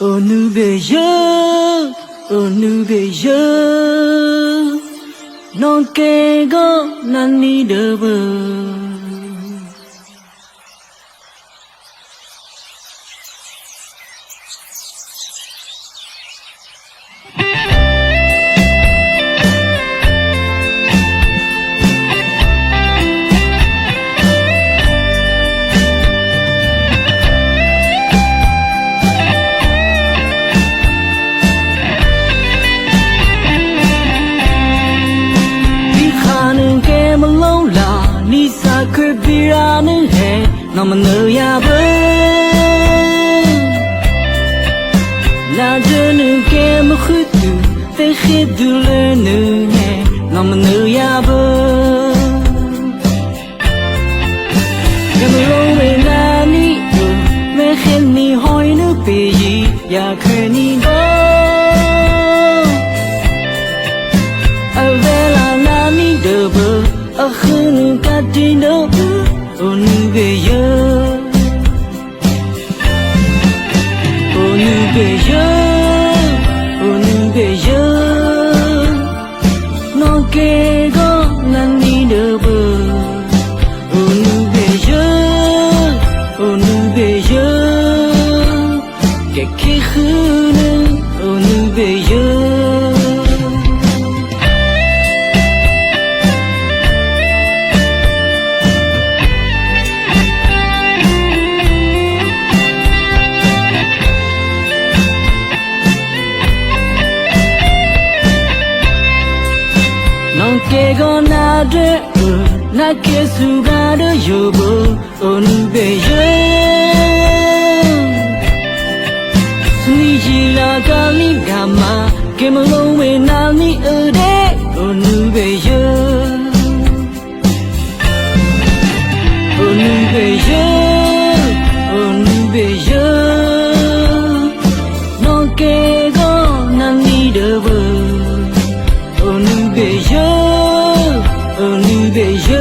Oh Nubia, oh Nubia, non che go nani debo. No man know ya bo La de nu ke me khutu te khidu le nu ne No man know ya bo Gam lo me na ni do me khin ni hoi nu pe yi ya khani go Avela na ni do bo a khun ka ti no Oh Nubia, oh Nubia, oh Nubia, no que go nani debo. Oh Nubia, oh Nubia, que khune, oh Nubia. Que go na de na que suga de yobo oh Nubia Suni jila kali gama que me lo we na ni ode oh Nubia oh Nubia oh Nubia no que go na ni de oh Nubia Oh Nubia